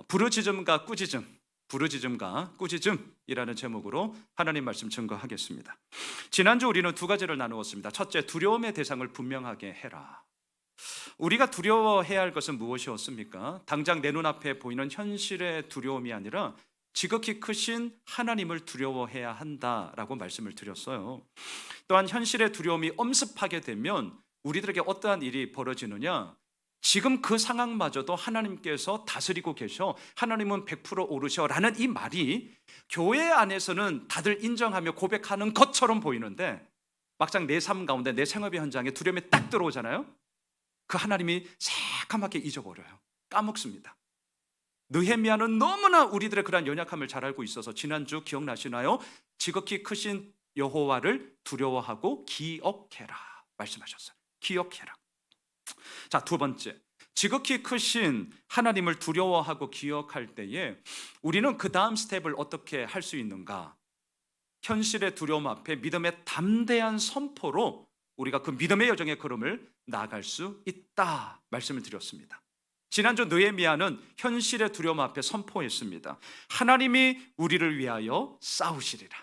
부르짖음과 꾸짖음이라는 제목으로 하나님 말씀 증거하겠습니다. 지난주 우리는 두 가지를 나누었습니다. 첫째, 두려움의 대상을 분명하게 해라. 우리가 두려워해야 할 것은 무엇이었습니까? 당장 내 눈앞에 보이는 현실의 두려움이 아니라 지극히 크신 하나님을 두려워해야 한다라고 말씀을 드렸어요. 또한 현실의 두려움이 엄습하게 되면 우리들에게 어떠한 일이 벌어지느냐? 지금 그 상황마저도 하나님께서 다스리고 계셔, 하나님은 100% 오르셔라는 이 말이 교회 안에서는 다들 인정하며 고백하는 것처럼 보이는데 막상 내 삶 가운데 내 생업의 현장에 두려움이 딱 들어오잖아요. 그 하나님이 새까맣게 잊어버려요. 까먹습니다. 느헤미야는 너무나 우리들의 그런 연약함을 잘 알고 있어서 지난주 기억나시나요? 지극히 크신 여호와를 두려워하고 기억해라 말씀하셨어요. 기억해라. 자, 두 번째, 지극히 크신 하나님을 두려워하고 기억할 때에 우리는 그 다음 스텝을 어떻게 할 수 있는가? 현실의 두려움 앞에 믿음의 담대한 선포로 우리가 그 믿음의 여정의 걸음을 나아갈 수 있다 말씀을 드렸습니다. 지난주 느헤미야는 현실의 두려움 앞에 선포했습니다. 하나님이 우리를 위하여 싸우시리라.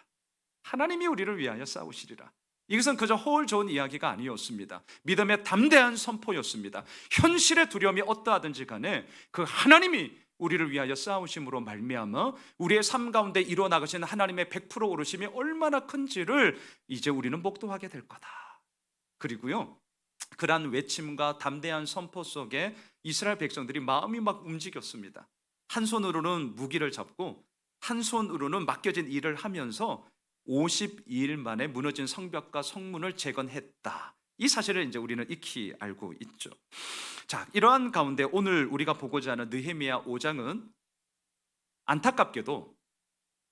하나님이 우리를 위하여 싸우시리라. 이것은 그저 허울 좋은 이야기가 아니었습니다. 믿음의 담대한 선포였습니다. 현실의 두려움이 어떠하든지 간에 그 하나님이 우리를 위하여 싸우심으로 말미암아 우리의 삶 가운데 이루어 나가신 하나님의 100% 오르심이 얼마나 큰지를 이제 우리는 목도하게 될 거다. 그리고요, 그러한 외침과 담대한 선포 속에 이스라엘 백성들이 마음이 막 움직였습니다. 한 손으로는 무기를 잡고 한 손으로는 맡겨진 일을 하면서 52일 만에 무너진 성벽과 성문을 재건했다. 이 사실을 이제 우리는 익히 알고 있죠. 자, 이러한 가운데 오늘 우리가 보고자 하는 느헤미야 5장은 안타깝게도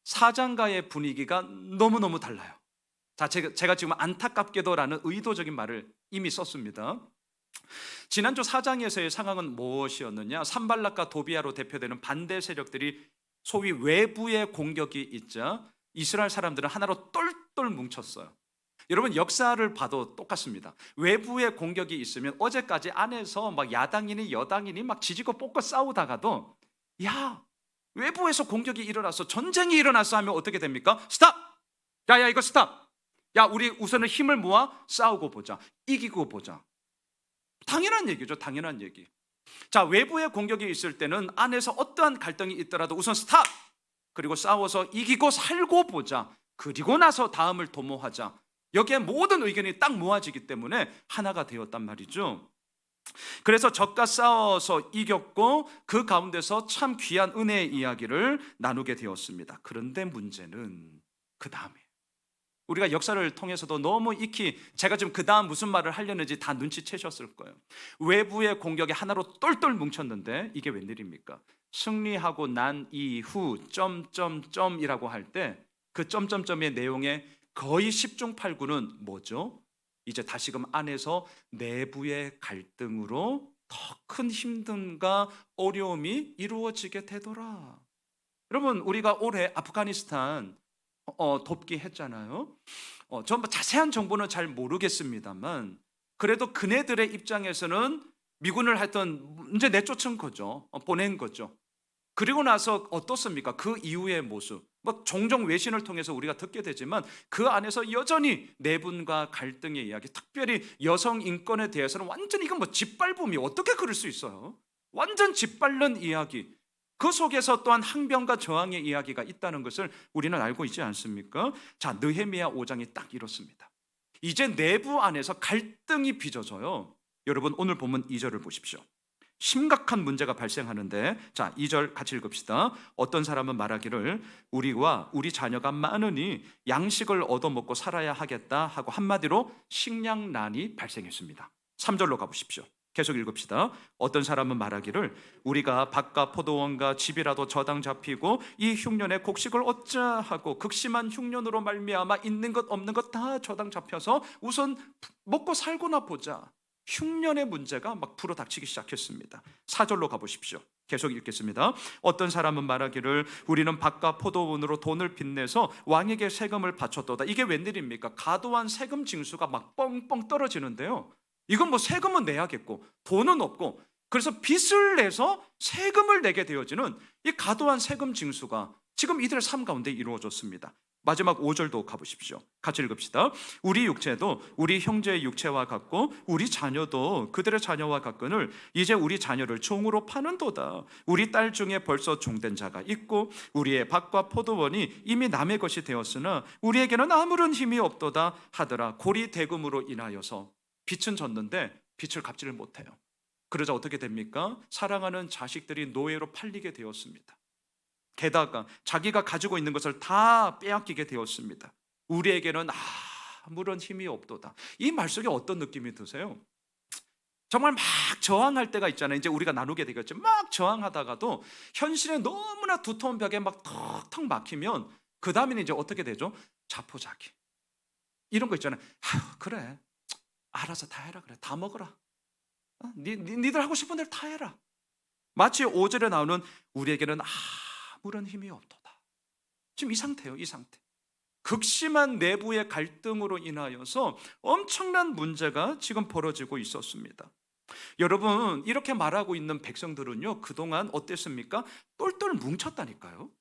4장과의 분위기가 너무너무 달라요. 자, 제가 지금 안타깝게도라는 의도적인 말을 이미 썼습니다. 지난주 4장에서의 상황은 무엇이었느냐? 산발락과 도비아로 대표되는 반대 세력들이 소위 외부의 공격이 있자 이스라엘 사람들은 하나로 똘똘 뭉쳤어요. 여러분, 역사를 봐도 똑같습니다. 외부의 공격이 있으면 어제까지 안에서 막 야당이니 여당이니 막 지지고 볶고 싸우다가도 야, 외부에서 공격이 일어나서 전쟁이 일어났어 하면 어떻게 됩니까? 스탑! 야, 이거 스탑! 야, 우리 우선은 힘을 모아 싸우고 보자. 이기고 보자. 당연한 얘기죠. 당연한 얘기. 자, 외부의 공격이 있을 때는 안에서 어떠한 갈등이 있더라도 우선 스탑! 그리고 싸워서 이기고 살고 보자. 그리고 나서 다음을 도모하자. 여기에 모든 의견이 딱 모아지기 때문에 하나가 되었단 말이죠. 그래서 적과 싸워서 이겼고 그 가운데서 참 귀한 은혜의 이야기를 나누게 되었습니다. 그런데 문제는 그 다음에 우리가 역사를 통해서도 너무 익히 제가 지금 그 다음 무슨 말을 하려는지 다 눈치채셨을 거예요. 외부의 공격이 하나로 똘똘 뭉쳤는데 이게 웬일입니까? 승리하고 난 이후 점점점이라고 할 때 그 점점점의 내용에 거의 10중 8구는 뭐죠? 이제 다시금 안에서 내부의 갈등으로 더 큰 힘듦과 어려움이 이루어지게 되더라. 여러분, 우리가 올해 아프가니스탄 돕기 했잖아요. 전 자세한 정보는 잘 모르겠습니다만 그래도 그네들의 입장에서는 미군을 하여튼 이제 내쫓은 거죠. 보낸 거죠. 그리고 나서 어떻습니까? 그 이후의 모습. 뭐 종종 외신을 통해서 우리가 듣게 되지만 그 안에서 여전히 내분과 갈등의 이야기, 특별히 여성 인권에 대해서는 완전히 이건 뭐 짓밟음이 어떻게 그럴 수 있어요? 완전 짓밟는 이야기. 그 속에서 또한 항변과 저항의 이야기가 있다는 것을 우리는 알고 있지 않습니까? 자, 느헤미야 5장이 딱 이렇습니다. 이제 내부 안에서 갈등이 빚어져요. 여러분, 오늘 본문 2절을 보십시오. 심각한 문제가 발생하는데, 자, 2절 같이 읽읍시다. 어떤 사람은 말하기를 우리와 우리 자녀가 많으니 양식을 얻어먹고 살아야 하겠다 하고 한마디로 식량난이 발생했습니다. 3절로 가보십시오. 계속 읽읍시다. 어떤 사람은 말하기를 우리가 밭과 포도원과 집이라도 저당 잡히고 이 흉년에 곡식을 얻자 하고 극심한 흉년으로 말미암아 있는 것 없는 것 다 저당 잡혀서 우선 먹고 살고나 보자. 흉년의 문제가 막 불어닥치기 시작했습니다. 4절로 가보십시오. 계속 읽겠습니다. 어떤 사람은 말하기를 우리는 밭과 포도원으로 돈을 빚내서 왕에게 세금을 바쳤도다. 이게 웬일입니까? 과도한 세금 징수가 막 뻥뻥 떨어지는데요. 이건 뭐 세금은 내야겠고 돈은 없고 그래서 빚을 내서 세금을 내게 되어지는 이 과도한 세금 징수가 지금 이들의 삶 가운데 이루어졌습니다. 마지막 5절도 가보십시오. 같이 읽읍시다. 우리 육체도 우리 형제의 육체와 같고 우리 자녀도 그들의 자녀와 같거늘 이제 우리 자녀를 종으로 파는도다. 우리 딸 중에 벌써 종된 자가 있고 우리의 밭과 포도원이 이미 남의 것이 되었으나 우리에게는 아무런 힘이 없도다 하더라. 고리 대금으로 인하여서 빚은 졌는데 빚을 갚지를 못해요. 그러자 어떻게 됩니까? 사랑하는 자식들이 노예로 팔리게 되었습니다. 게다가 자기가 가지고 있는 것을 다 빼앗기게 되었습니다. 우리에게는 아무런 힘이 없도다. 이 말 속에 어떤 느낌이 드세요? 정말 막 저항할 때가 있잖아요. 이제 우리가 나누게 되겠죠. 막 저항하다가도 현실에 너무나 두터운 벽에 막 턱턱 막히면 그 다음에는 이제 어떻게 되죠? 자포자기. 이런 거 있잖아요. 그래, 알아서 다 해라. 그래, 다 먹어라. 니들 하고 싶은 대로 다 해라. 마치 5절에 나오는 우리에게는 아무런 힘이 없도다. 지금 이 상태예요. 이 상태. 극심한 내부의 갈등으로 인하여서 엄청난 문제가 지금 벌어지고 있었습니다. 여러분, 이렇게 말하고 있는 백성들은요, 그동안 어땠습니까? 똘똘 뭉쳤다니까요.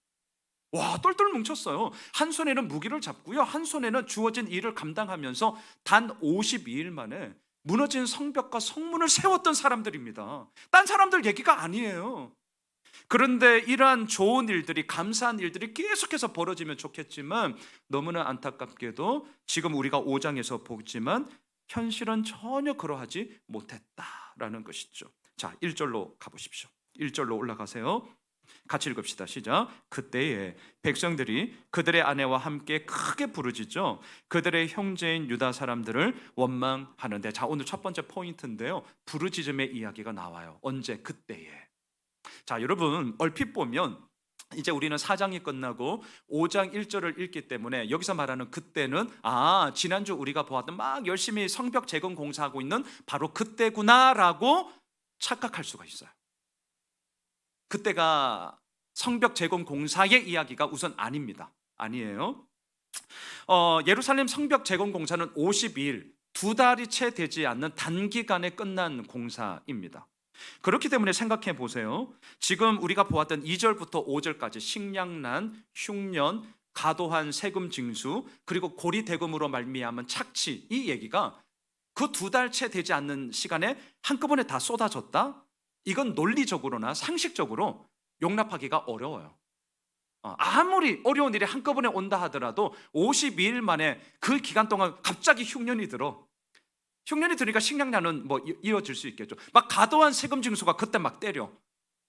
와, 똘똘 뭉쳤어요. 한 손에는 무기를 잡고요, 한 손에는 주어진 일을 감당하면서 단 52일 만에 무너진 성벽과 성문을 세웠던 사람들입니다. 딴 사람들 얘기가 아니에요. 그런데 이러한 좋은 일들이, 감사한 일들이 계속해서 벌어지면 좋겠지만 너무나 안타깝게도 지금 우리가 5장에서 보지만 현실은 전혀 그러하지 못했다라는 것이죠. 자, 1절로 가보십시오. 1절로 올라가세요. 같이 읽읍시다. 시작. 그때에 백성들이 그들의 아내와 함께 크게 부르짖어 그들의 형제인 유다 사람들을 원망하는데, 자, 오늘 첫 번째 포인트인데요, 부르짖음의 이야기가 나와요. 언제? 그때에. 자, 여러분, 얼핏 보면 이제 우리는 4장이 끝나고 5장 1절을 읽기 때문에 여기서 말하는 그때는 지난주 우리가 보았던 막 열심히 성벽 재건 공사하고 있는 바로 그때구나라고 착각할 수가 있어요. 그때가 성벽 재건 공사의 이야기가 우선 아닙니다. 아니에요. 예루살렘 성벽 재건 공사는 52일, 2달이 채 되지 않는 단기간에 끝난 공사입니다. 그렇기 때문에 생각해 보세요. 지금 우리가 보았던 2절부터 5절까지 식량난, 흉년, 과도한 세금 징수, 그리고 고리 대금으로 말미암은 착취, 이 얘기가 그 2달 채 되지 않는 시간에 한꺼번에 다 쏟아졌다? 이건 논리적으로나 상식적으로 용납하기가 어려워요. 아무리 어려운 일이 한꺼번에 온다 하더라도 52일 만에 그 기간 동안 갑자기 흉년이 들어. 흉년이 들으니까 식량난은 뭐 이어질 수 있겠죠. 막 과도한 세금 징수가 그때 막 때려.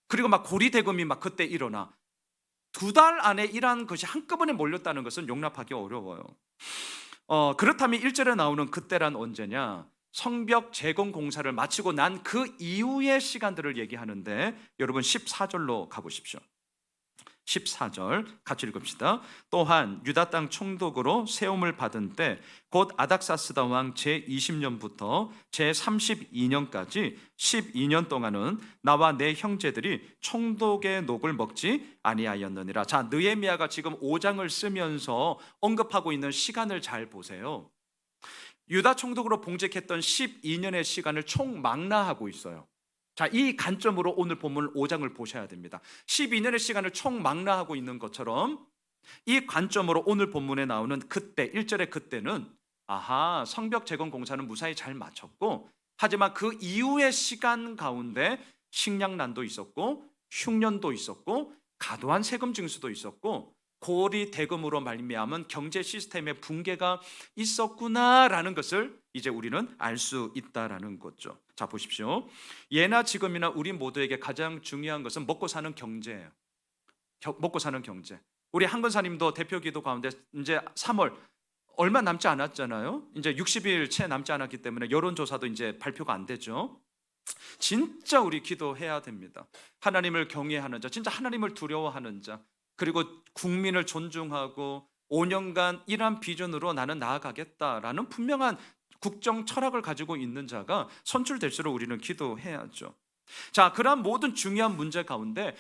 그리고 막 고리 대금이 막 그때 일어나. 2달 안에 이러한 것이 한꺼번에 몰렸다는 것은 용납하기 어려워요. 그렇다면 1절에 나오는 그때란 언제냐? 성벽 재건 공사를 마치고 난 그 이후의 시간들을 얘기하는데, 여러분 14절로 가보십시오. 14절 같이 읽읍시다. 또한 유다 땅 총독으로 세움을 받은 때 곧 아닥사스다 왕 제20년부터 제32년까지 12년 동안은 나와 내 형제들이 총독의 녹을 먹지 아니하였느니라. 자, 느헤미야가 지금 5장을 쓰면서 언급하고 있는 시간을 잘 보세요. 유다 총독으로 봉직했던 12년의 시간을 총망라하고 있어요. 자, 이 관점으로 오늘 본문 5장을 보셔야 됩니다. 12년의 시간을 총망라하고 있는 것처럼 이 관점으로 오늘 본문에 나오는 그때, 1절의 그때는 성벽 재건 공사는 무사히 잘 마쳤고, 하지만 그 이후의 시간 가운데 식량난도 있었고, 흉년도 있었고, 과도한 세금 징수도 있었고, 고리 대금으로 말미암은 경제 시스템의 붕괴가 있었구나라는 것을 이제 우리는 알 수 있다라는 거죠. 자, 보십시오. 예나 지금이나 우리 모두에게 가장 중요한 것은 먹고 사는 경제예요. 먹고 사는 경제. 우리 한근사님도 대표기도 가운데 이제 3월 얼마 남지 않았잖아요. 이제 60일 채 남지 않았기 때문에 여론조사도 이제 발표가 안 되죠. 진짜 우리 기도해야 됩니다. 하나님을 경외하는 자, 진짜 하나님을 두려워하는 자, 그리고 국민을 존중하고 5년간 이러한 비전으로 나는 나아가겠다라는 분명한 국정 철학을 가지고 있는 자가 선출될수록 우리는 기도해야죠. 자, 그러한 모든 중요한 문제 가운데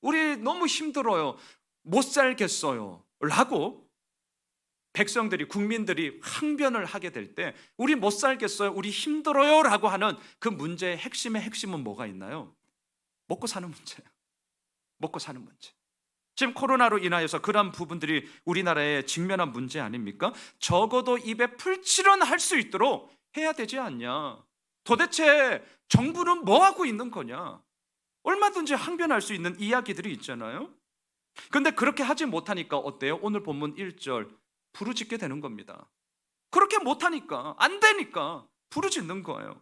우리 너무 힘들어요, 못 살겠어요 라고 백성들이, 국민들이 항변을 하게 될 때 우리 못 살겠어요, 우리 힘들어요 라고 하는 그 문제의 핵심은 뭐가 있나요? 먹고 사는 문제예요. 먹고 사는 문제. 지금 코로나로 인하여서 그런 부분들이 우리나라에 직면한 문제 아닙니까? 적어도 입에 풀칠은 할 수 있도록 해야 되지 않냐. 도대체 정부는 뭐 하고 있는 거냐. 얼마든지 항변할 수 있는 이야기들이 있잖아요. 근데 그렇게 하지 못하니까 어때요? 오늘 본문 1절 부르짖게 되는 겁니다. 그렇게 못하니까, 안 되니까 부르짖는 거예요.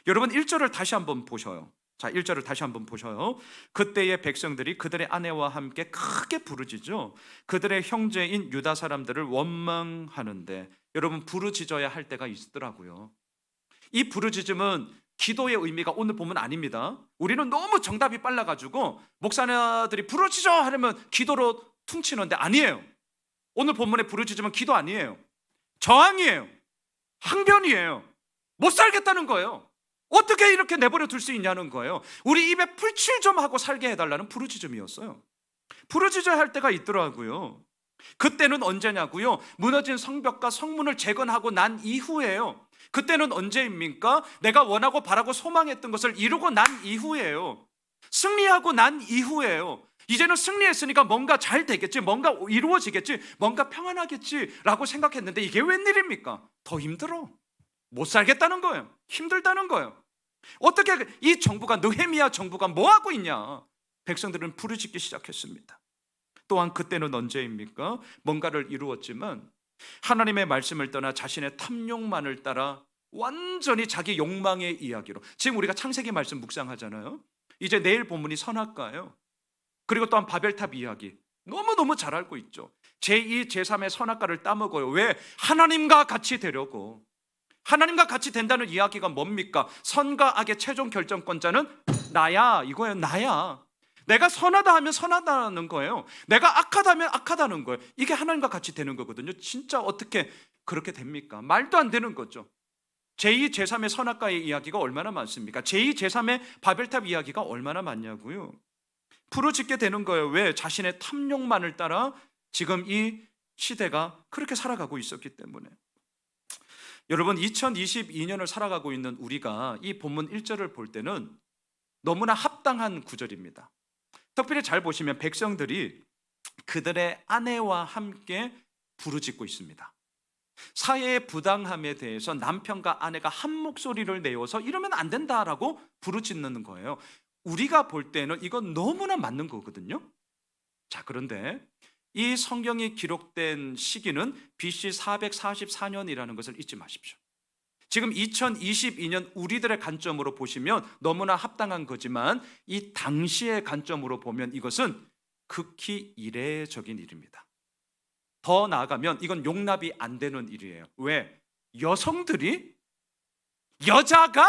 여러분 1절을 다시 한번 보셔요. 자, 1절을 다시 한번 보셔요. 그때의 백성들이 그들의 아내와 함께 크게 부르짖어 그들의 형제인 유다 사람들을 원망하는데, 여러분 부르짖어야 할 때가 있더라고요. 이 부르짖음은 기도의 의미가 오늘 보면 아닙니다. 우리는 너무 정답이 빨라가지고 목사들이 부르짖어 하려면 기도로 퉁치는데 아니에요. 오늘 본문의 부르짖음은 기도 아니에요. 저항이에요. 항변이에요. 못 살겠다는 거예요. 어떻게 이렇게 내버려 둘 수 있냐는 거예요. 우리 입에 풀칠 좀 하고 살게 해달라는 부르짖음이었어요. 부르짖어야 할 때가 있더라고요. 그때는 언제냐고요? 무너진 성벽과 성문을 재건하고 난 이후에요. 그때는 언제입니까? 내가 원하고 바라고 소망했던 것을 이루고 난 이후에요. 승리하고 난 이후에요. 이제는 승리했으니까 뭔가 잘 되겠지, 뭔가 이루어지겠지, 뭔가 평안하겠지라고 생각했는데 이게 웬일입니까? 더 힘들어. 못 살겠다는 거예요. 힘들다는 거예요. 어떻게 이 정부가, 느헤미야 정부가 뭐 하고 있냐? 백성들은 부르짖기 시작했습니다. 또한 그때는 언제입니까? 뭔가를 이루었지만 하나님의 말씀을 떠나 자신의 탐욕만을 따라 완전히 자기 욕망의 이야기로, 지금 우리가 창세기 말씀 묵상하잖아요. 이제 내일 본문이 선악과예요. 그리고 또한 바벨탑 이야기 너무너무 잘 알고 있죠. 제2, 제3의 선악과를 따먹어요. 왜? 하나님과 같이 되려고. 하나님과 같이 된다는 이야기가 뭡니까? 선과 악의 최종 결정권자는 나야, 이거예요. 나야. 내가 선하다 하면 선하다는 거예요. 내가 악하다 하면 악하다는 거예요. 이게 하나님과 같이 되는 거거든요. 진짜 어떻게 그렇게 됩니까? 말도 안 되는 거죠. 제2, 제3의 선악과의 이야기가 얼마나 많습니까? 제2, 제3의 바벨탑 이야기가 얼마나 많냐고요. 부르짖게 되는 거예요. 왜? 자신의 탐욕만을 따라 지금 이 시대가 그렇게 살아가고 있었기 때문에. 여러분 2022년을 살아가고 있는 우리가 이 본문 1절을 볼 때는 너무나 합당한 구절입니다. 특별히 잘 보시면 백성들이 그들의 아내와 함께 부르짖고 있습니다. 사회의 부당함에 대해서 남편과 아내가 한 목소리를 내어서 이러면 안 된다라고 부르짖는 거예요. 우리가 볼 때는 이건 너무나 맞는 거거든요. 자, 그런데 이 성경이 기록된 시기는 BC 444년이라는 것을 잊지 마십시오. 지금 2022년 우리들의 관점으로 보시면 너무나 합당한 거지만 이 당시의 관점으로 보면 이것은 극히 이례적인 일입니다. 더 나아가면 이건 용납이 안 되는 일이에요. 왜? 여성들이, 여자가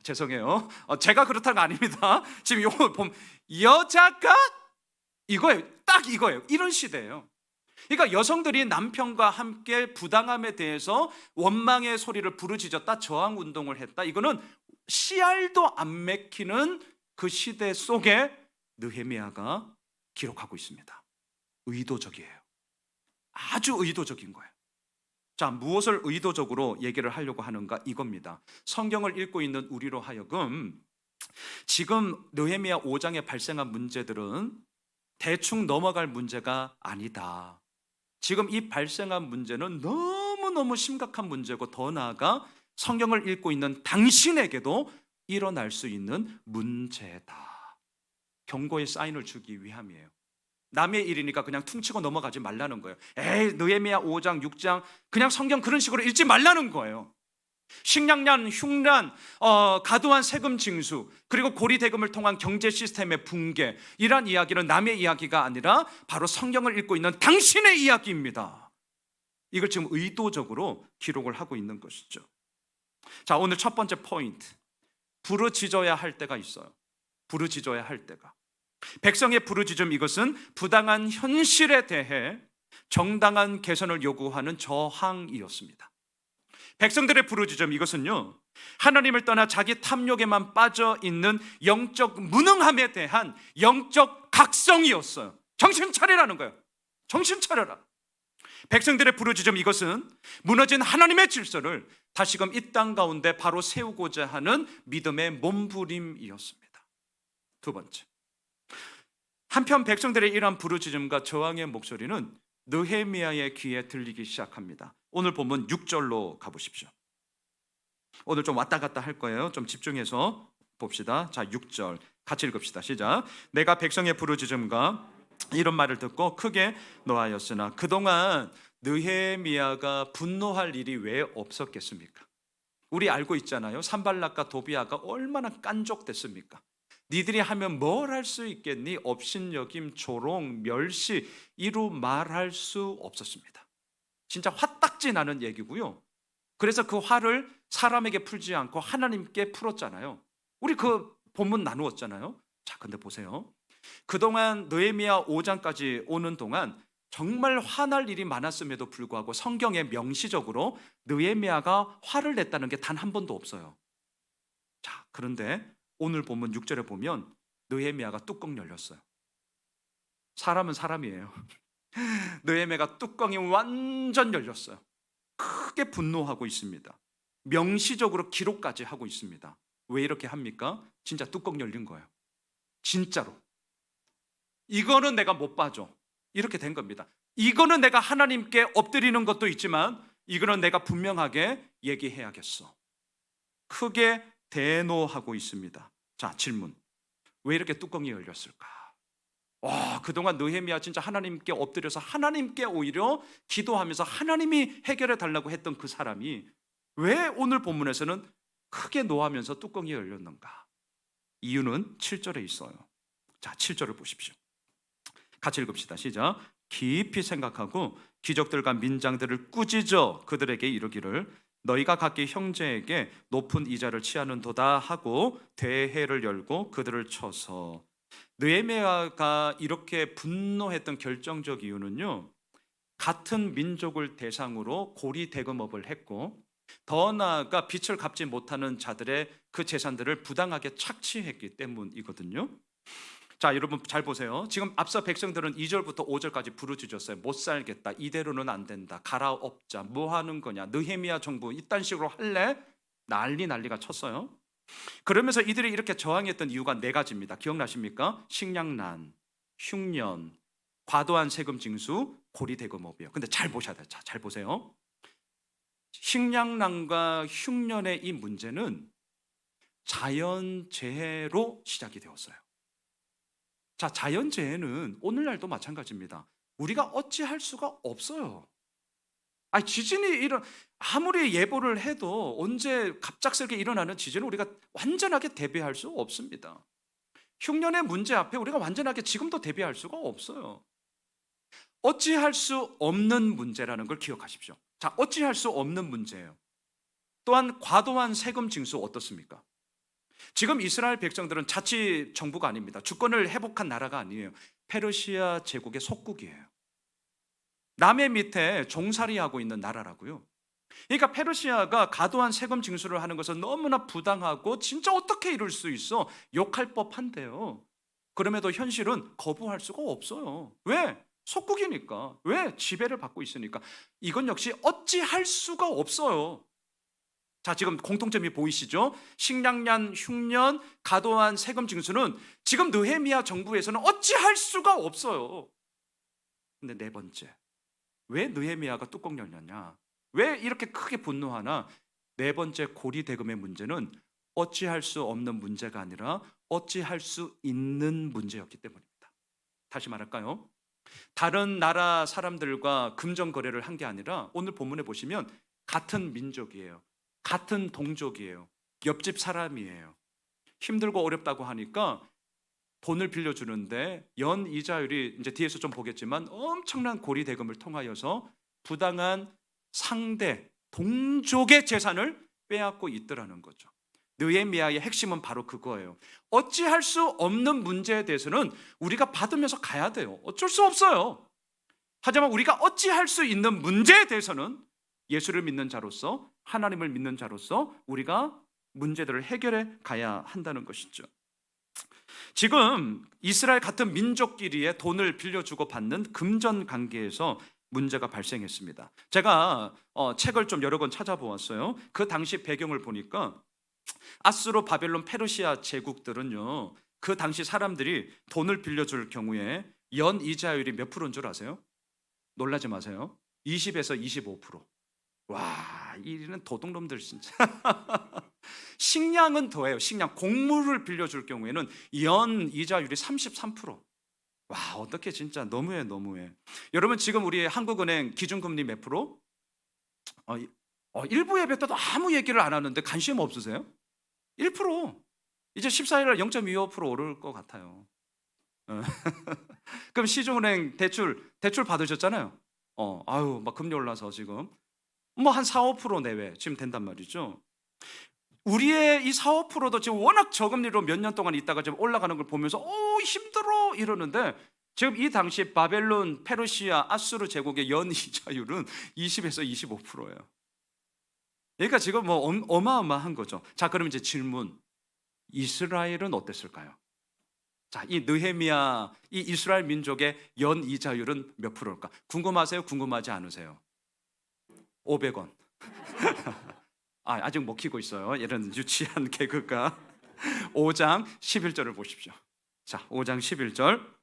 죄송해요. 제가 그렇다는 거 아닙니다. 지금 이거 보면 여자가 이거예요. 딱 이거예요. 이런 시대예요. 그러니까 여성들이 남편과 함께 부당함에 대해서 원망의 소리를 부르짖었다, 저항 운동을 했다. 이거는 씨알도 안 맥히는 그 시대 속에 느헤미야가 기록하고 있습니다. 의도적이에요. 아주 의도적인 거예요. 자, 무엇을 의도적으로 얘기를 하려고 하는가? 이겁니다. 성경을 읽고 있는 우리로 하여금 지금 느헤미야 5장에 발생한 문제들은 대충 넘어갈 문제가 아니다. 지금 이 발생한 문제는 너무너무 심각한 문제고, 더 나아가 성경을 읽고 있는 당신에게도 일어날 수 있는 문제다. 경고의 사인을 주기 위함이에요. 남의 일이니까 그냥 퉁치고 넘어가지 말라는 거예요. 에이, 느헤미야 5장, 6장 그냥 성경 그런 식으로 읽지 말라는 거예요. 식량난, 흉난, 과도한 세금 징수, 그리고 고리대금을 통한 경제 시스템의 붕괴, 이런 이야기는 남의 이야기가 아니라 바로 성경을 읽고 있는 당신의 이야기입니다. 이걸 지금 의도적으로 기록을 하고 있는 것이죠. 자, 오늘 첫 번째 포인트, 부르짖어야 할 때가 있어요. 부르짖어야 할 때가. 백성의 부르짖음, 이것은 부당한 현실에 대해 정당한 개선을 요구하는 저항이었습니다. 백성들의 부르짖음, 이것은요, 하나님을 떠나 자기 탐욕에만 빠져 있는 영적 무능함에 대한 영적 각성이었어요. 정신 차리라는 거예요. 정신 차려라. 백성들의 부르짖음, 이것은 무너진 하나님의 질서를 다시금 이 땅 가운데 바로 세우고자 하는 믿음의 몸부림이었습니다. 두 번째, 한편 백성들의 이러한 부르짖음과 저항의 목소리는 느헤미야의 귀에 들리기 시작합니다. 오늘 본문 6절로 가보십시오. 오늘 좀 왔다 갔다 할 거예요. 좀 집중해서 봅시다. 자, 6절 같이 읽읍시다. 시작. 내가 백성의 부르짖음과 이런 말을 듣고 크게 노하였으나 그동안 느헤미야가 분노할 일이 왜 없었겠습니까? 우리 알고 있잖아요. 산발락과 도비아가 얼마나 깐족됐습니까? 니들이 하면 뭘 할 수 있겠니? 업신여김, 조롱, 멸시, 이루 말할 수 없었습니다. 진짜 화딱지 나는 얘기고요. 그래서 그 화를 사람에게 풀지 않고 하나님께 풀었잖아요. 우리 그 본문 나누었잖아요. 자, 근데 보세요. 그동안 느헤미야 5장까지 오는 동안 정말 화날 일이 많았음에도 불구하고 성경에 명시적으로 느헤미야가 화를 냈다는 게 단 한 번도 없어요. 자, 그런데 오늘 본문 6절에 보면 느헤미야가 뚜껑 열렸어요. 사람은 사람이에요. 느헤미야가 뚜껑이 완전 열렸어요. 크게 분노하고 있습니다. 명시적으로 기록까지 하고 있습니다. 왜 이렇게 합니까? 진짜 뚜껑 열린 거예요. 진짜로. 이거는 내가 못 봐줘. 이렇게 된 겁니다. 이거는 내가 하나님께 엎드리는 것도 있지만 이거는 내가 분명하게 얘기해야겠어. 크게 대노하고 있습니다. 자, 질문. 왜 이렇게 뚜껑이 열렸을까? 그동안 느헤미야 진짜 하나님께 엎드려서 하나님께 오히려 기도하면서 하나님이 해결해 달라고 했던 그 사람이 왜 오늘 본문에서는 크게 노하면서 뚜껑이 열렸는가? 이유는 7절에 있어요. 자, 7절을 보십시오. 같이 읽읍시다. 시작. 깊이 생각하고 귀족들과 민장들을 꾸짖어 그들에게 이르기를 너희가 각기 형제에게 높은 이자를 취하는도다 하고 대회를 열고 그들을 쳐서. 느헤미야가 이렇게 분노했던 결정적 이유는요, 같은 민족을 대상으로 고리 대금업을 했고 더 나아가 빚을 갚지 못하는 자들의 그 재산들을 부당하게 착취했기 때문이거든요. 자, 여러분 잘 보세요. 지금 앞서 백성들은 2절부터 5절까지 부르짖었어요. 못 살겠다, 이대로는 안 된다, 갈아엎자, 뭐 하는 거냐, 느헤미야 정부 이딴 식으로 할래? 난리가 쳤어요. 그러면서 이들이 이렇게 저항했던 이유가 네 가지입니다. 기억나십니까? 식량난, 흉년, 과도한 세금 징수, 고리 대금업이요. 근데 잘 보셔야 돼요. 자, 잘 보세요. 식량난과 흉년의 이 문제는 자연재해로 시작이 되었어요. 자, 자연재해는 오늘날도 마찬가지입니다. 우리가 어찌할 수가 없어요. 지진이 아무리 예보를 해도 언제 갑작스럽게 일어나는 지진을 우리가 완전하게 대비할 수 없습니다. 흉년의 문제 앞에 우리가 완전하게 지금도 대비할 수가 없어요. 어찌할 수 없는 문제라는 걸 기억하십시오. 자, 어찌할 수 없는 문제예요. 또한 과도한 세금 징수 어떻습니까? 지금 이스라엘 백성들은 자치 정부가 아닙니다. 주권을 회복한 나라가 아니에요. 페르시아 제국의 속국이에요. 남의 밑에 종살이하고 있는 나라라고요. 그러니까 페르시아가 과도한 세금 징수를 하는 것은 너무나 부당하고 진짜 어떻게 이럴 수 있어? 욕할 법한데요. 그럼에도 현실은 거부할 수가 없어요. 왜? 속국이니까. 왜? 지배를 받고 있으니까. 이건 역시 어찌할 수가 없어요. 자, 지금 공통점이 보이시죠? 식량난, 흉년, 과도한 세금 징수는 지금 느헤미야 정부에서는 어찌할 수가 없어요. 근데 네 번째, 왜 느헤미야가 뚜껑 열렸냐? 왜 이렇게 크게 분노하나? 네 번째 고리 대금의 문제는 어찌할 수 없는 문제가 아니라 어찌할 수 있는 문제였기 때문입니다. 다시 말할까요? 다른 나라 사람들과 금전 거래를 한 게 아니라 오늘 본문에 보시면 같은 민족이에요. 같은 동족이에요. 옆집 사람이에요. 힘들고 어렵다고 하니까 돈을 빌려주는데 연 이자율이 이제 뒤에서 좀 보겠지만 엄청난 고리 대금을 통하여서 부당한 상대 동족의 재산을 빼앗고 있더라는 거죠. 느헤미야의 핵심은 바로 그거예요. 어찌할 수 없는 문제에 대해서는 우리가 받으면서 가야 돼요. 어쩔 수 없어요. 하지만 우리가 어찌할 수 있는 문제에 대해서는 예수를 믿는 자로서, 하나님을 믿는 자로서 우리가 문제들을 해결해 가야 한다는 것이죠. 지금 이스라엘 같은 민족끼리의 돈을 빌려주고 받는 금전 관계에서 문제가 발생했습니다. 제가 책을 좀 여러 권 찾아보았어요. 그 당시 배경을 보니까 아수르, 바벨론, 페르시아 제국들은요, 그 당시 사람들이 돈을 빌려줄 경우에 연 이자율이 몇 프로인 줄 아세요? 놀라지 마세요. 20에서 25%. 와, 이는 도둑놈들 진짜. 식량은 더해요. 식량, 곡물을 빌려줄 경우에는 연 이자율이 33%. 와, 어떻게 진짜 너무해, 너무해. 여러분, 지금 우리 한국은행 기준금리 몇 프로? 일부 예배 때도 아무 얘기를 안 하는데 관심 없으세요? 1%. 이제 14일 날 0.25% 오를 것 같아요. 그럼 시중은행 대출 받으셨잖아요. 아유, 막 금리 올라서 지금 뭐 한 4, 5% 내외 지금 된단 말이죠. 우리의 이 4, 5%도 지금 워낙 저금리로 몇 년 동안 있다가 지금 올라가는 걸 보면서 힘들어 이러는데, 지금 이 당시 바벨론, 페르시아, 아수르 제국의 연 이자율은 20에서 25%예요. 그러니까 지금 뭐 어마어마한 거죠. 자, 그럼 이제 질문. 이스라엘은 어땠을까요? 자, 이 느헤미야, 이 이스라엘 민족의 연 이자율은 몇 프로일까? 궁금하세요? 궁금하지 않으세요? 500원. 아직 먹히고 있어요. 이런 유치한 개그가. 5장 11절을 보십시오. 자, 5장 11절.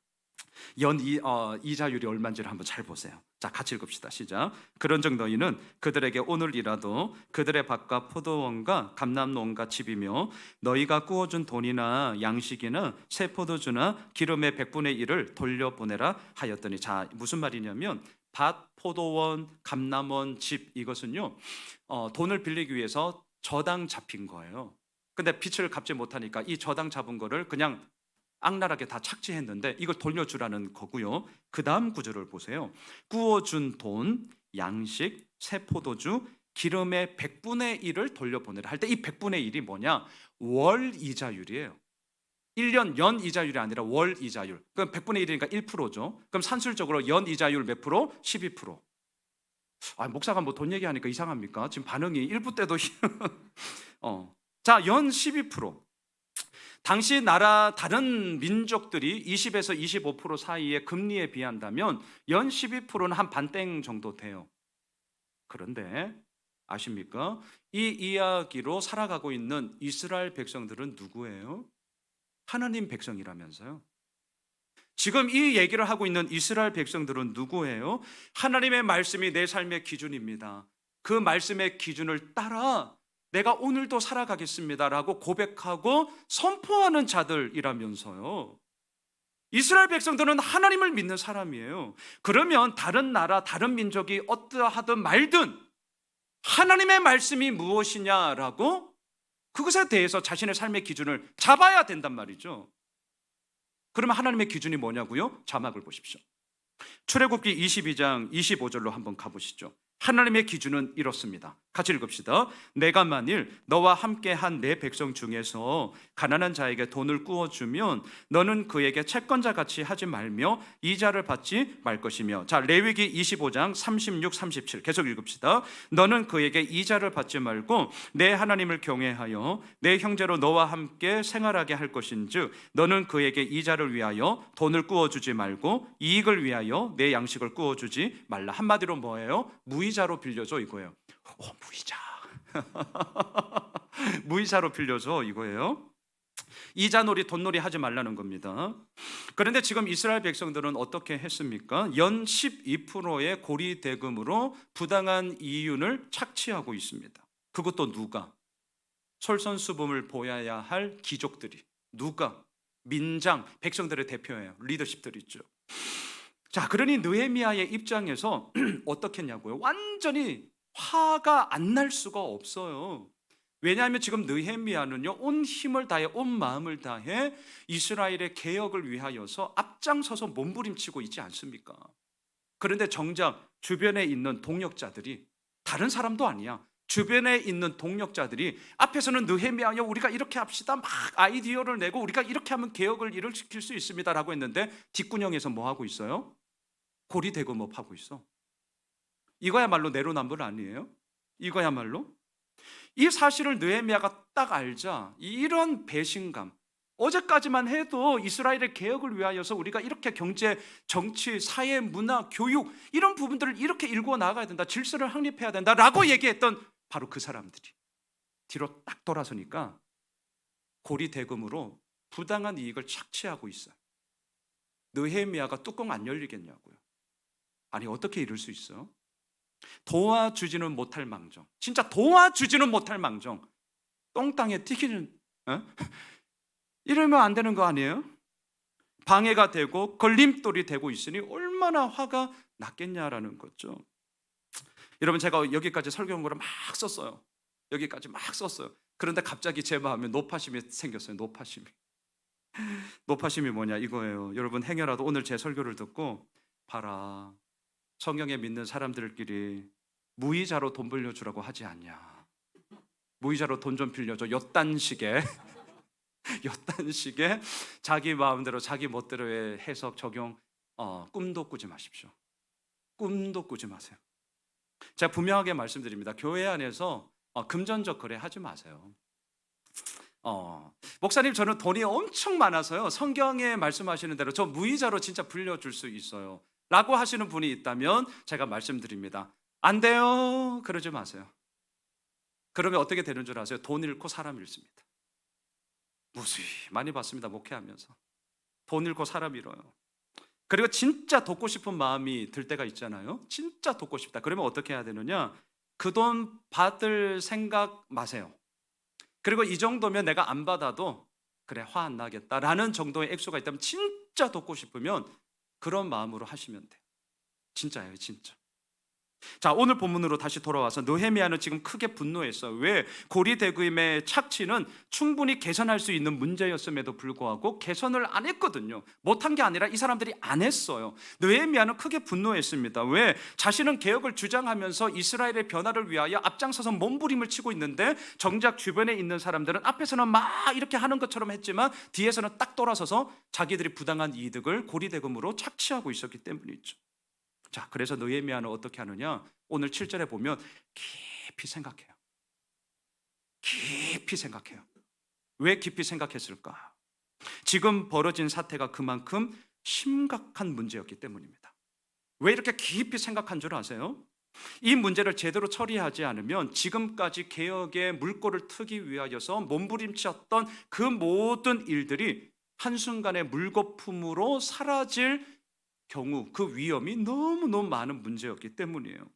이자율이 얼마인지를 한번 잘 보세요. 자, 같이 읽읍시다. 시작. 그런즉 너희는 그들에게 오늘이라도 그들의 밭과 포도원과 감람농과 집이며 너희가 구워준 돈이나 양식이나 새 포도주나 기름의 100분의 1을 돌려보내라 하였더니, 자, 무슨 말이냐면 밭, 포도원, 감람원, 집, 이것은요 돈을 빌리기 위해서 저당 잡힌 거예요. 근데 빚을 갚지 못하니까 이 저당 잡은 거를 그냥 악랄하게 다 착취했는데 이걸 돌려주라는 거고요. 그 다음 구절을 보세요. 구워준 돈, 양식, 새 포도주, 기름의 100분의 1을 돌려보내라 할 때 이 100분의 1이 뭐냐? 월 이자율이에요. 1년 연 이자율이 아니라 월 이자율. 그럼 100분의 1이니까 1%죠. 그럼 산술적으로 연 이자율 몇 프로? 12%. 목사가 뭐 돈 얘기하니까 이상합니까? 지금 반응이 1부 때도 자, 연 12%. 당시 나라 다른 민족들이 20에서 25% 사이의 금리에 비한다면 연 12%는 한 반땡 정도 돼요. 그런데 아십니까? 이 이야기로 살아가고 있는 이스라엘 백성들은 누구예요? 하나님 백성이라면서요. 지금 이 얘기를 하고 있는 이스라엘 백성들은 누구예요? 하나님의 말씀이 내 삶의 기준입니다. 그 말씀의 기준을 따라 내가 오늘도 살아가겠습니다라고 고백하고 선포하는 자들이라면서요. 이스라엘 백성들은 하나님을 믿는 사람이에요. 그러면 다른 나라, 다른 민족이 어떠하든 말든 하나님의 말씀이 무엇이냐라고 그것에 대해서 자신의 삶의 기준을 잡아야 된단 말이죠. 그러면 하나님의 기준이 뭐냐고요? 자막을 보십시오. 출애굽기 22장 25절로 한번 가보시죠. 하나님의 기준은 이렇습니다. 같이 읽읍시다. 내가 만일 너와 함께한 내 백성 중에서 가난한 자에게 돈을 구워주면 너는 그에게 채권자 같이 하지 말며 이자를 받지 말 것이며, 자, 레위기 25장 36, 37 계속 읽읍시다. 너는 그에게 이자를 받지 말고 내 하나님을 경외하여 내 형제로 너와 함께 생활하게 할 것인즉 너는 그에게 이자를 위하여 돈을 구워주지 말고 이익을 위하여 내 양식을 구워주지 말라. 한마디로 뭐예요? 무이자로 빌려줘 이거예요. 무이자. 무이자로 빌려줘 이거예요. 이자놀이, 돈놀이 하지 말라는 겁니다. 그런데 지금 이스라엘 백성들은 어떻게 했습니까? 연 12%의 고리대금으로 부당한 이윤을 착취하고 있습니다. 그것도 누가? 솔선수범을 보여야 할 귀족들이. 누가? 민장, 백성들의 대표예요. 리더십들 있죠. 자, 그러니 느헤미야의 입장에서 어떻겠냐고요? 완전히 화가 안 날 수가 없어요. 왜냐하면 지금 느헤미야는요, 온 힘을 다해, 온 마음을 다해 이스라엘의 개혁을 위하여서 앞장서서 몸부림치고 있지 않습니까? 그런데 정작 주변에 있는 동력자들이, 다른 사람도 아니야, 주변에 있는 동력자들이 앞에서는 느헤미야요, 우리가 이렇게 합시다, 막 아이디어를 내고 우리가 이렇게 하면 개혁을 일으킬 수 있습니다라고 했는데 뒷구녕에서 뭐 하고 있어요? 고리대금업 하고 있어. 이거야말로 내로남불 아니에요? 이거야말로. 이 사실을 느헤미야가 딱 알자 이런 배신감, 어제까지만 해도 이스라엘의 개혁을 위하여서 우리가 이렇게 경제, 정치, 사회, 문화, 교육 이런 부분들을 이렇게 일구어 나가야 된다, 질서를 확립해야 된다라고 얘기했던 바로 그 사람들이 뒤로 딱 돌아서니까 고리대금으로 부당한 이익을 착취하고 있어요. 느헤미야가 뚜껑 안 열리겠냐고요. 아니 어떻게 이럴 수 있어? 도와주지는 못할 망정, 진짜 도와주지는 못할 망정, 똥땅에 튀기는, 이러면 안 되는 거 아니에요? 방해가 되고 걸림돌이 되고 있으니 얼마나 화가 났겠냐라는 거죠. 여러분, 제가 여기까지 설교문을 막 썼어요. 여기까지 막 썼어요. 그런데 갑자기 제 마음에 노파심이 생겼어요. 노파심이 뭐냐 이거예요. 여러분, 행여라도 오늘 제 설교를 듣고 봐라, 성경에 믿는 사람들끼리 무이자로 돈 빌려주라고 하지 않냐, 무이자로 돈 좀 빌려줘, 요딴 식의 자기 마음대로 자기 멋대로의 해석 적용, 꿈도 꾸지 마십시오. 꿈도 꾸지 마세요. 제가 분명하게 말씀드립니다. 교회 안에서 금전적 거래 하지 마세요. 목사님, 저는 돈이 엄청 많아서요, 성경에 말씀하시는 대로 저 무이자로 진짜 빌려줄 수 있어요 라고 하시는 분이 있다면 제가 말씀드립니다. 안 돼요. 그러지 마세요. 그러면 어떻게 되는 줄 아세요? 돈 잃고 사람 잃습니다. 무수히 많이 봤습니다, 목회하면서. 돈 잃고 사람 잃어요. 그리고 진짜 돕고 싶은 마음이 들 때가 있잖아요. 진짜 돕고 싶다. 그러면 어떻게 해야 되느냐? 그 돈 받을 생각 마세요. 그리고 이 정도면 내가 안 받아도 그래, 화 안 나겠다라는 정도의 액수가 있다면, 진짜 돕고 싶으면 그런 마음으로 하시면 돼요. 진짜예요, 진짜. 자, 오늘 본문으로 다시 돌아와서 느헤미야는 지금 크게 분노했어요. 왜? 고리대금의 착취는 충분히 개선할 수 있는 문제였음에도 불구하고 개선을 안 했거든요. 못한 게 아니라 이 사람들이 안 했어요. 느헤미야는 크게 분노했습니다. 왜? 자신은 개혁을 주장하면서 이스라엘의 변화를 위하여 앞장서서 몸부림을 치고 있는데, 정작 주변에 있는 사람들은 앞에서는 막 이렇게 하는 것처럼 했지만 뒤에서는 딱 돌아서서 자기들이 부당한 이득을 고리대금으로 착취하고 있었기 때문이죠. 자, 그래서 느헤미야는 어떻게 하느냐? 오늘 7절에 보면 깊이 생각해요. 깊이 생각해요. 왜 깊이 생각했을까? 지금 벌어진 사태가 그만큼 심각한 문제였기 때문입니다. 왜 이렇게 깊이 생각한 줄 아세요? 이 문제를 제대로 처리하지 않으면 지금까지 개혁의 물꼬를 트기 위하여서 몸부림쳤던 그 모든 일들이 한순간에 물거품으로 사라질 경우, 그 위험이 너무너무 많은 문제였기 때문이에요.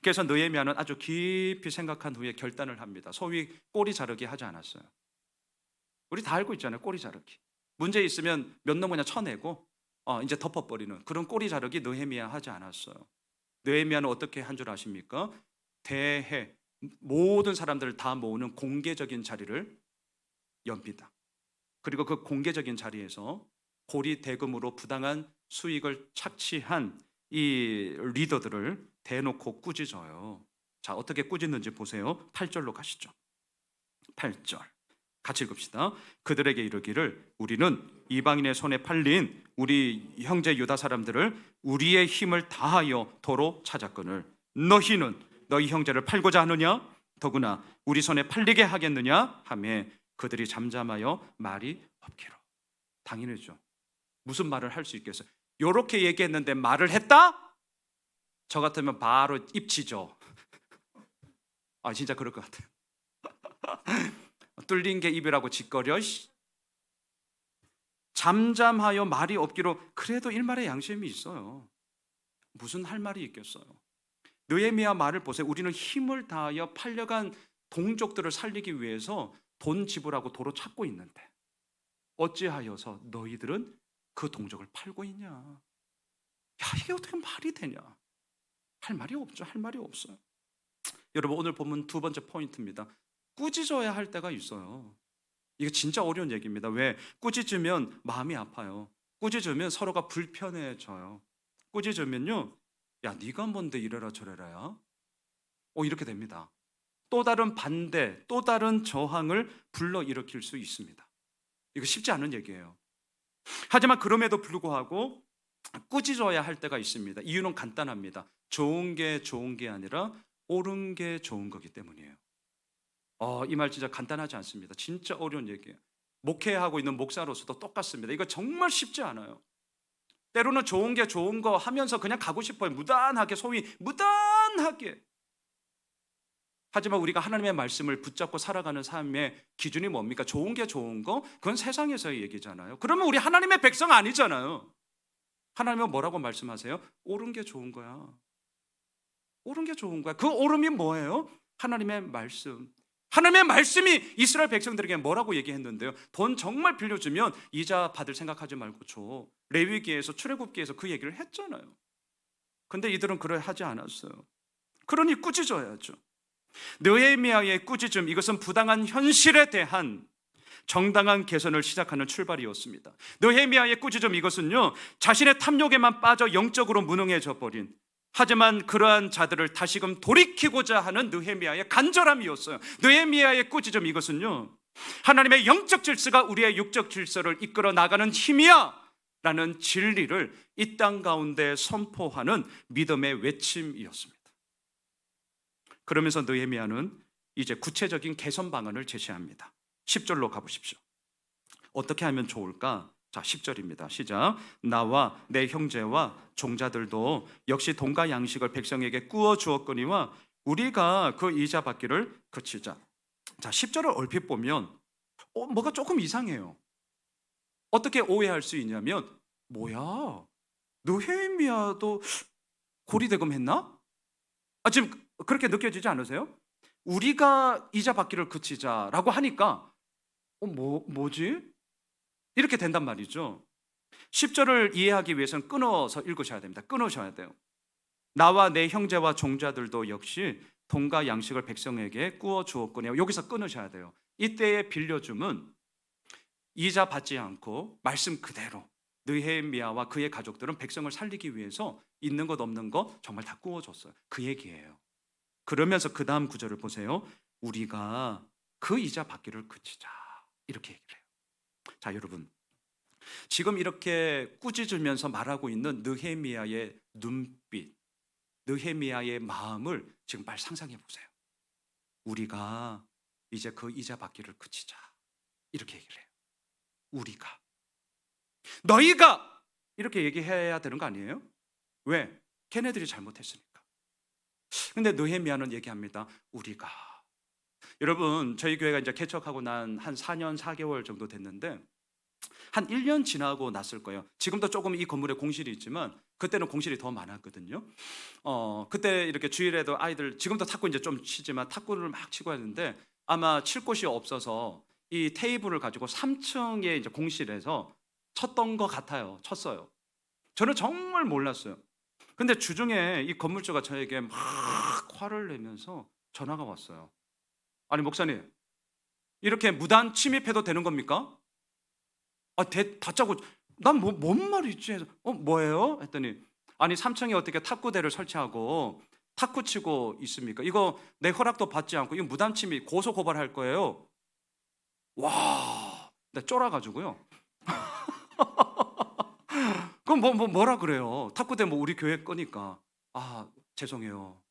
그래서 느헤미야는 아주 깊이 생각한 후에 결단을 합니다. 소위 꼬리 자르기 하지 않았어요. 우리 다 알고 있잖아요, 꼬리 자르기. 문제 있으면 몇 놈 그냥 쳐내고 이제 덮어버리는 그런 꼬리 자르기 느헤미야 하지 않았어요. 느헤미야는 어떻게 한 줄 아십니까? 대회, 모든 사람들을 다 모으는 공개적인 자리를 엽니다. 그리고 그 공개적인 자리에서 고리대금으로 부당한 수익을 착취한 이 리더들을 대놓고 꾸짖어요. 자, 어떻게 꾸짖는지 보세요. 8절로 가시죠. 8절 같이 읽읍시다. 그들에게 이르기를, 우리는 이방인의 손에 팔린 우리 형제 유다 사람들을 우리의 힘을 다하여 도로 찾았거늘 너희는 너희 형제를 팔고자 하느냐? 더구나 우리 손에 팔리게 하겠느냐? 하며 그들이 잠잠하여 말이 없기로. 당연하죠. 무슨 말을 할 수 있겠어요? 요렇게 얘기했는데 말을 했다? 저 같으면 바로 입치죠. 진짜 그럴 것 같아요. 뚫린 게 입이라고 짓거려. 잠잠하여 말이 없기로. 그래도 일말의 양심이 있어요. 무슨 할 말이 있겠어요? 느헤미야 말을 보세요. 우리는 힘을 다하여 팔려간 동족들을 살리기 위해서 돈 지불하고 도로 찾고 있는데 어찌하여서 너희들은 그 동족을 팔고 있냐? 야, 이게 어떻게 말이 되냐? 할 말이 없죠. 할 말이 없어요. 여러분, 오늘 본문 두 번째 포인트입니다. 꾸짖어야 할 때가 있어요. 이거 진짜 어려운 얘기입니다. 왜? 꾸짖으면 마음이 아파요. 꾸짖으면 서로가 불편해져요. 꾸짖으면요, 야, 네가 뭔데 이래라 저래라야? 이렇게 됩니다. 또 다른 반대, 또 다른 저항을 불러일으킬 수 있습니다. 이거 쉽지 않은 얘기예요. 하지만 그럼에도 불구하고 꾸짖어야 할 때가 있습니다. 이유는 간단합니다. 좋은 게 아니라 옳은 게 좋은 거기 때문이에요. 이 말 진짜 간단하지 않습니다. 진짜 어려운 얘기예요. 목회하고 있는 목사로서도 똑같습니다. 이거 정말 쉽지 않아요. 때로는 좋은 게 좋은 거 하면서 그냥 가고 싶어요. 무단하게, 소위 무단하게. 하지만 우리가 하나님의 말씀을 붙잡고 살아가는 삶의 기준이 뭡니까? 좋은 게 좋은 거? 그건 세상에서의 얘기잖아요. 그러면 우리 하나님의 백성 아니잖아요. 하나님은 뭐라고 말씀하세요? 옳은 게 좋은 거야. 옳은 게 좋은 거야. 그 옳음이 뭐예요? 하나님의 말씀. 하나님의 말씀이 이스라엘 백성들에게 뭐라고 얘기했는데요? 돈 정말 빌려주면 이자 받을 생각하지 말고 줘. 레위기에서, 출애굽기에서 그 얘기를 했잖아요. 근데 이들은 그래 하지 않았어요. 그러니 꾸짖어야죠. 느헤미야의 꾸짖음, 이것은 부당한 현실에 대한 정당한 개선을 시작하는 출발이었습니다. 느헤미야의 꾸짖음, 이것은요, 자신의 탐욕에만 빠져 영적으로 무능해져 버린, 하지만 그러한 자들을 다시금 돌이키고자 하는 느헤미야의 간절함이었어요. 느헤미야의 꾸짖음, 이것은요, 하나님의 영적 질서가 우리의 육적 질서를 이끌어 나가는 힘이야 라는 진리를 이 땅 가운데 선포하는 믿음의 외침이었습니다. 그러면서 느헤미야는 이제 구체적인 개선 방안을 제시합니다. 10절로 가보십시오. 어떻게 하면 좋을까? 자, 10절입니다. 시작. 나와 내 형제와 종자들도 역시 돈과 양식을 백성에게 꾸어 주었거니와 우리가 그 이자 받기를 그치자. 자, 10절을 얼핏 보면 뭐가 조금 이상해요. 어떻게 오해할 수 있냐면, 뭐야, 느헤미야도 고리대금 했나? 지금 그렇게 느껴지지 않으세요? 우리가 이자 받기를 그치자라고 하니까 뭐지? 이렇게 된단 말이죠. 10절을 이해하기 위해서는 끊어서 읽으셔야 됩니다. 끊으셔야 돼요. 나와 내 형제와 종자들도 역시 돈과 양식을 백성에게 꾸어 주었거니와, 여기서 끊으셔야 돼요. 이때의 빌려줌은 이자 받지 않고 말씀 그대로 느헤미야와 그의 가족들은 백성을 살리기 위해서 있는 것 없는 것 정말 다 꾸어줬어요. 그 얘기예요. 그러면서 그 다음 구절을 보세요. 우리가 그 이자 받기를 그치자, 이렇게 얘기를 해요. 자, 여러분, 지금 이렇게 꾸짖으면서 말하고 있는 느헤미야의 눈빛, 느헤미야의 마음을 지금 빨리 상상해 보세요. 우리가 이제 그 이자 받기를 그치자, 이렇게 얘기를 해요. 우리가, 너희가, 이렇게 얘기해야 되는 거 아니에요? 왜? 걔네들이 잘못했으니까. 근데 느헤미야는 얘기합니다. 우리가. 여러분, 저희 교회가 이제 개척하고 난 한 4년 4개월 정도 됐는데 한 1년 지나고 났을 거예요. 지금도 조금 이 건물에 공실이 있지만 그때는 공실이 더 많았거든요. 그때 이렇게 주일에도 아이들, 지금도 탁구 이제 좀 치지만 탁구를 막 치고 했는데 아마 칠 곳이 없어서 이 테이블을 가지고 3층에 이제 공실에서 쳤던 것 같아요. 쳤어요. 저는 정말 몰랐어요. 근데 주중에 이 건물주가 저에게 막 화를 내면서 전화가 왔어요. 아니, 목사님, 이렇게 무단 침입해도 되는 겁니까? 다짜고, 난 뭔 말이지? 해서, 뭐예요? 했더니, 아니, 3층에 어떻게 탁구대를 설치하고 탁구 치고 있습니까? 이거 내 허락도 받지 않고 이거 무단 침입, 고소 고발할 거예요. 와, 나 쫄아가지고요. 그럼 뭐라 그래요? 탁구대 우리 교회 거니까. 죄송해요.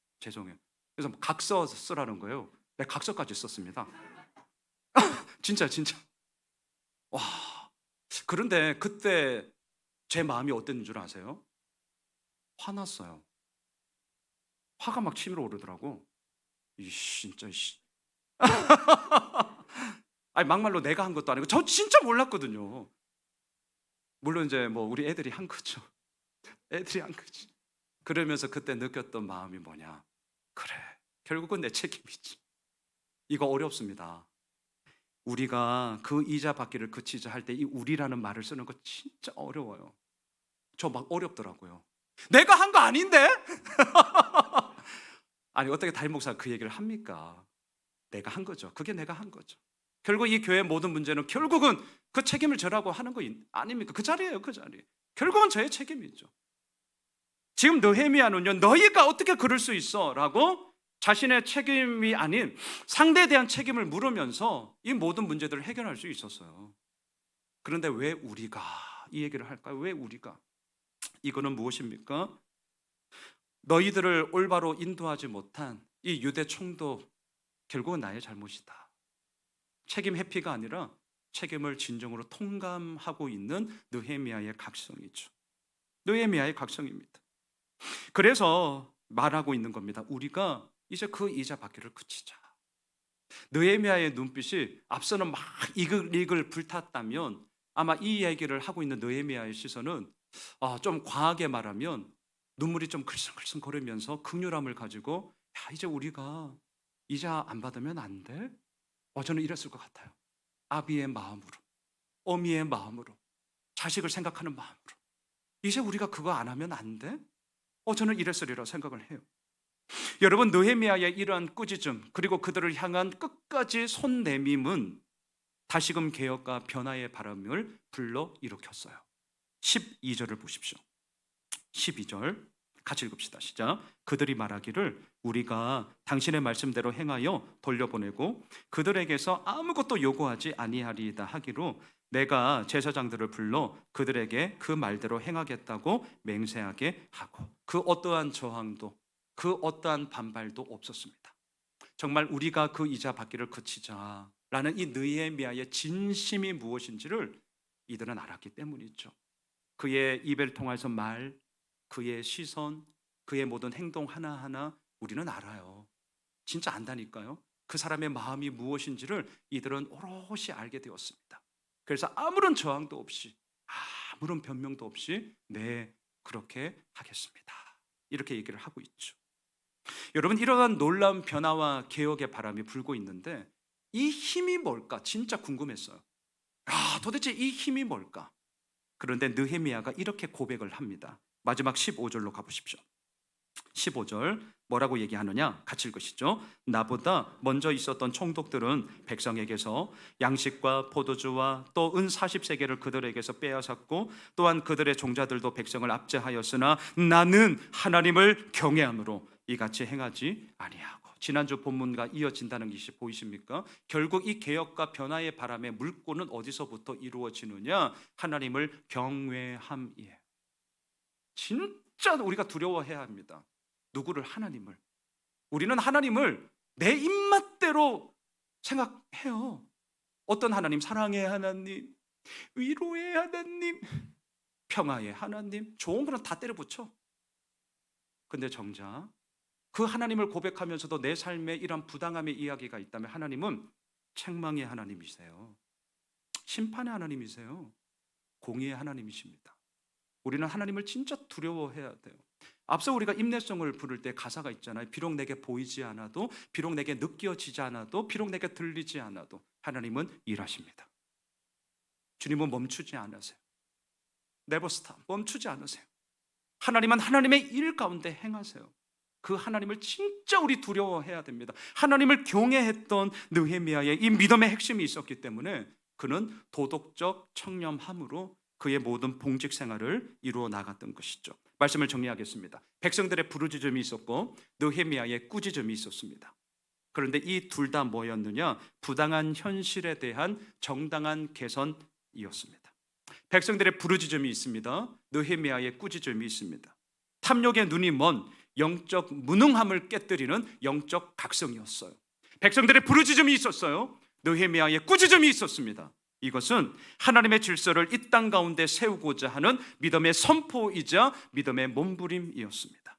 그래서 각서 쓰라는 거예요. 내가 각서까지 썼습니다. 진짜. 와. 그런데 그때 제 마음이 어땠는 줄 아세요? 화났어요. 화가 막 치밀어 오르더라고. 진짜. 아니, 막말로 내가 한 것도 아니고 저 진짜 몰랐거든요. 물론 이제 우리 애들이 한 거죠. 애들이 한 거지. 그러면서 그때 느꼈던 마음이 뭐냐? 그래, 결국은 내 책임이지. 이거 어렵습니다. 우리가 그 이자 받기를 그치자 할 때 이 우리라는 말을 쓰는 거 진짜 어려워요. 저 막 어렵더라고요. 내가 한 거 아닌데? 아니, 어떻게 담임 목사가 그 얘기를 합니까? 내가 한 거죠. 그게 내가 한 거죠. 결국 이 교회의 모든 문제는 결국은 그 책임을 져라고 하는 거 아닙니까? 그 자리예요, 그 자리. 결국은 저의 책임이죠. 지금 느헤미야는요, 너희가 어떻게 그럴 수 있어? 라고 자신의 책임이 아닌 상대에 대한 책임을 물으면서 이 모든 문제들을 해결할 수 있었어요. 그런데 왜 우리가 이 얘기를 할까요? 왜 우리가? 이거는 무엇입니까? 너희들을 올바로 인도하지 못한 이 유대 총독, 결국은 나의 잘못이다. 책임 회피가 아니라 책임을 진정으로 통감하고 있는 느헤미야의 각성이죠. 느헤미야의 각성입니다. 그래서 말하고 있는 겁니다. 우리가 이제 그 이자 받기를 그치자. 느헤미야의 눈빛이 앞서는 막 이글이글 불탔다면 아마 이 얘기를 하고 있는 느헤미야의 시선은 좀 과하게 말하면 눈물이 좀 글썽글썽 거리면서 긍휼함을 가지고 야, 이제 우리가 이자 안 받으면 안 돼? 저는 이랬을 것 같아요. 아비의 마음으로, 어미의 마음으로, 자식을 생각하는 마음으로 이제 우리가 그거 안 하면 안 돼? 저는 이랬으리라 생각을 해요. 여러분, 느헤미야의 이러한 꾸짖음 그리고 그들을 향한 끝까지 손 내밈은 다시금 개혁과 변화의 바람을 불러 일으켰어요. 12절을 보십시오. 12절 같이 읽읍시다. 시작. 그들이 말하기를 우리가 당신의 말씀대로 행하여 돌려보내고 그들에게서 아무것도 요구하지 아니하리이다 하기로 내가 제사장들을 불러 그들에게 그 말대로 행하겠다고 맹세하게 하고 그 어떠한 저항도 그 어떠한 반발도 없었습니다. 정말 우리가 그 이자 받기를 그치자라는 이 느헤미야의 진심이 무엇인지를 이들은 알았기 때문이죠. 그의 입을 통해서 말, 그의 시선, 그의 모든 행동 하나하나 우리는 알아요. 진짜 안다니까요. 그 사람의 마음이 무엇인지를 이들은 오롯이 알게 되었습니다. 그래서 아무런 저항도 없이 아무런 변명도 없이 네, 그렇게 하겠습니다. 이렇게 얘기를 하고 있죠. 여러분, 이러한 놀라운 변화와 개혁의 바람이 불고 있는데 이 힘이 뭘까? 진짜 궁금했어요. 도대체 이 힘이 뭘까? 그런데 느헤미야가 이렇게 고백을 합니다. 마지막 15절로 가보십시오. 15절 뭐라고 얘기하느냐? 같이 읽으시죠. 나보다 먼저 있었던 총독들은 백성에게서 양식과 포도주와 또 은 40세겔을 그들에게서 빼앗았고 또한 그들의 종자들도 백성을 압제하였으나 나는 하나님을 경외함으로 이같이 행하지 아니하고. 지난주 본문과 이어진다는 것이 보이십니까? 결국 이 개혁과 변화의 바람의 물꼬는 어디서부터 이루어지느냐? 하나님을 경외함이에요. 진짜 우리가 두려워해야 합니다. 누구를? 하나님을. 우리는 하나님을 내 입맛대로 생각해요. 어떤 하나님? 사랑의 하나님, 위로의 하나님, 평화의 하나님, 좋은 거는 다 때려 붙여. 근데 정작 그 하나님을 고백하면서도 내 삶에 이런 부당함의 이야기가 있다면 하나님은 책망의 하나님이세요. 심판의 하나님이세요. 공의의 하나님이십니다. 우리는 하나님을 진짜 두려워해야 돼요. 앞서 우리가 인내성을 부를 때 가사가 있잖아요. 비록 내게 보이지 않아도, 비록 내게 느껴지지 않아도, 비록 내게 들리지 않아도 하나님은 일하십니다. 주님은 멈추지 않으세요. Never stop. 멈추지 않으세요. 하나님은 하나님의 일 가운데 행하세요. 그 하나님을 진짜 우리 두려워해야 됩니다. 하나님을 경외했던 느헤미야의 이 믿음의 핵심이 있었기 때문에 그는 도덕적 청렴함으로 그의 모든 봉직 생활을 이루어 나갔던 것이죠. 말씀을 정리하겠습니다. 백성들의 부르짖음이 있었고 느헤미야의 꾸짖음이 있었습니다. 그런데 이 둘 다 뭐였느냐? 부당한 현실에 대한 정당한 개선이었습니다. 백성들의 부르짖음이 있습니다. 느헤미야의 꾸짖음이 있습니다. 탐욕의 눈이 먼 영적 무능함을 깨뜨리는 영적 각성이었어요. 백성들의 부르짖음이 있었어요. 느헤미야의 꾸짖음이 있었습니다. 이것은 하나님의 질서를 이 땅 가운데 세우고자 하는 믿음의 선포이자 믿음의 몸부림이었습니다.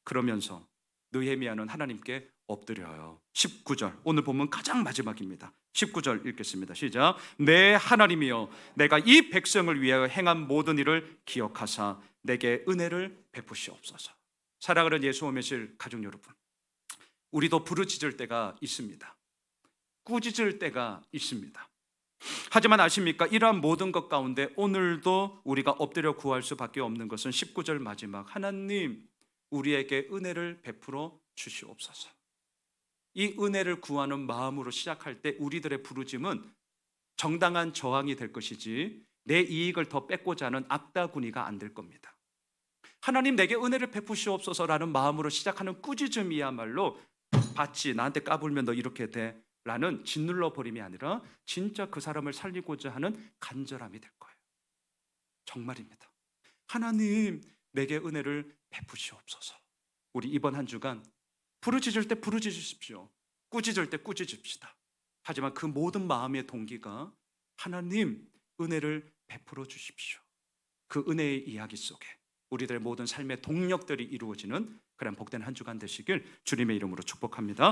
그러면서 느헤미야는 하나님께 엎드려요. 19절, 오늘 본문 가장 마지막입니다. 19절 읽겠습니다. 시작. 내 하나님이여, 내가 이 백성을 위하여 행한 모든 일을 기억하사 내게 은혜를 베푸시옵소서. 사랑하는 예수 오매실 가족 여러분, 우리도 부르짖을 때가 있습니다. 꾸짖을 때가 있습니다. 하지만 아십니까? 이러한 모든 것 가운데 오늘도 우리가 엎드려 구할 수밖에 없는 것은 19절 마지막, 하나님 우리에게 은혜를 베풀어 주시옵소서. 이 은혜를 구하는 마음으로 시작할 때 우리들의 부르짖음은 정당한 저항이 될 것이지 내 이익을 더 뺏고자 하는 악다구니가 안 될 겁니다. 하나님 내게 은혜를 베푸시옵소서라는 마음으로 시작하는 꾸짖음이야말로 봤지, 나한테 까불면 너 이렇게 돼 라는 짓눌러 버림이 아니라 진짜 그 사람을 살리고자 하는 간절함이 될 거예요. 정말입니다. 하나님 내게 은혜를 베푸시옵소서. 우리 이번 한 주간 부르짖을 때 부르짖으십시오. 꾸짖을 때 꾸짖읍시다. 하지만 그 모든 마음의 동기가 하나님 은혜를 베풀어 주십시오. 그 은혜의 이야기 속에 우리들의 모든 삶의 동력들이 이루어지는 그런 복된 한 주간 되시길 주님의 이름으로 축복합니다.